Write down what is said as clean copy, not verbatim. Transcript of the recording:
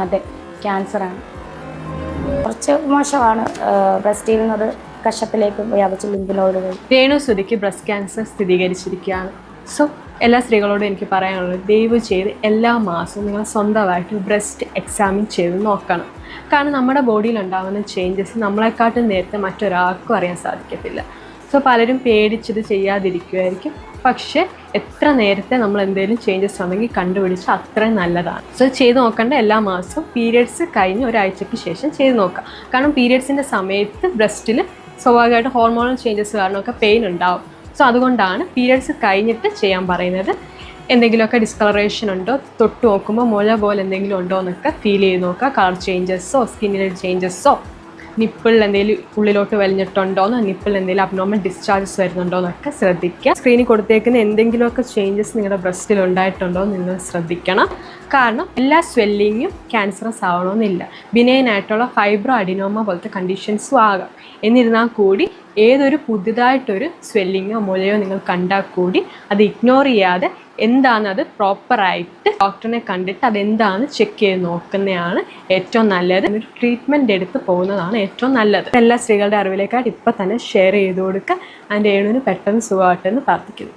അതെ, ക്യാൻസറാണ്. കുറച്ച് മോശമാണ്. ബ്രസ്റ്റ് ചെയ്യുന്നത് കഷത്തിലേക്ക് വ്യാപിച്ച് ലിംഫ് നോഡുകൾ. രേണുസുതിക്ക് ബ്രസ്റ്റ് ക്യാൻസർ സ്ഥിരീകരിച്ചിരിക്കുകയാണ്. സോ എല്ലാ സ്ത്രീകളോടും എനിക്ക് പറയാനുള്ളത്, ദയവ് ചെയ്ത് എല്ലാ മാസവും നിങ്ങൾ സ്വന്തമായിട്ട് ബ്രസ്റ്റ് എക്സാമിൻ ചെയ്ത് നോക്കണം. കാരണം നമ്മുടെ ബോഡിയിൽ ഉണ്ടാകുന്ന ചേഞ്ചസ് നമ്മളെക്കാട്ടും നേരത്തെ മറ്റൊരാൾക്കും അറിയാൻ സാധിക്കത്തില്ല. സോ പലരും പേടിച്ചത് ചെയ്യാതിരിക്കുമായിരിക്കും. പക്ഷേ എത്ര നേരത്തെ നമ്മൾ എന്തെങ്കിലും ചേഞ്ചസ് ഉണ്ടെങ്കിൽ കണ്ടുപിടിച്ച് അത്രയും നല്ലതാണ്. സോ ചെയ്ത് നോക്കേണ്ട എല്ലാ മാസവും പീരിയഡ്സ് കഴിഞ്ഞ് ഒരാഴ്ചയ്ക്ക് ശേഷം ചെയ്ത് നോക്കാം. കാരണം പീരിയഡ്സിൻ്റെ സമയത്ത് ബ്രസ്റ്റിൽ സ്വാഭാവികമായിട്ട് ഹോർമോണൽ ചേഞ്ചസ് കാരണമൊക്കെ പെയിൻ ഉണ്ടാവും. സോ അതുകൊണ്ടാണ് പീരിയഡ്സ് കഴിഞ്ഞിട്ട് ചെയ്യാൻ പറയുന്നത്. എന്തെങ്കിലുമൊക്കെ ഡിസ്കളറേഷൻ ഉണ്ടോ, തൊട്ട് നോക്കുമ്പോൾ മുഴ പോലെ എന്തെങ്കിലും ഉണ്ടോ എന്നൊക്കെ ഫീൽ ചെയ്ത് നോക്കുക. കളർ ചേഞ്ചസോ സ്കിന്നിൽ ചേഞ്ചസോ, നിപ്പിളിൽ എന്തെങ്കിലും ഉള്ളിലോട്ട് വലിഞ്ഞിട്ടുണ്ടോയെന്നോ, നിപ്പിളിൽ എന്തെങ്കിലും അബ്നോർമൽ ഡിസ്ചാർജസ് വരുന്നുണ്ടോ എന്നൊക്കെ ശ്രദ്ധിക്കുക. സ്ക്രീനിൽ കൊടുത്തേക്കുന്ന എന്തെങ്കിലുമൊക്കെ ചേഞ്ചസ് നിങ്ങളുടെ ബ്രസ്റ്റിൽ ഉണ്ടായിട്ടുണ്ടോ എന്ന് നിങ്ങൾ ശ്രദ്ധിക്കണം. കാരണം എല്ലാ സ്വെല്ലിങ്ങും ക്യാൻസറസ് ആവണമെന്നില്ല. ബിനൈനായിട്ടുള്ള ഫൈബ്രോ അഡിനോമ പോലത്തെ കണ്ടീഷൻസും ആകാം. എന്നിരുന്നാൽ കൂടി ഏതൊരു പുതുതായിട്ടൊരു സ്വെല്ലിങ്ങോ മുഴയോ നിങ്ങൾ കണ്ടാൽ കൂടി അത് ഇഗ്നോർ ചെയ്യാതെ എന്താണത് പ്രോപ്പറായിട്ട് ഡോക്ടറിനെ കണ്ടിട്ട് അതെന്താണെന്ന് ചെക്ക് ചെയ്ത് നോക്കുന്നതാണ് ഏറ്റവും നല്ലത്. ഒരു ട്രീറ്റ്മെൻറ്റ് എടുത്ത് പോകുന്നതാണ് ഏറ്റവും നല്ലത്. എല്ലാ സ്ത്രീകളുടെ അറിവിലേക്കായിട്ട് ഇപ്പം തന്നെ ഷെയർ ചെയ്ത് കൊടുക്കുക. അതിൻ്റെ ഏണിന് പെട്ടെന്ന് സുഖമായിട്ടെന്ന് പ്രാർത്ഥിക്കുന്നു.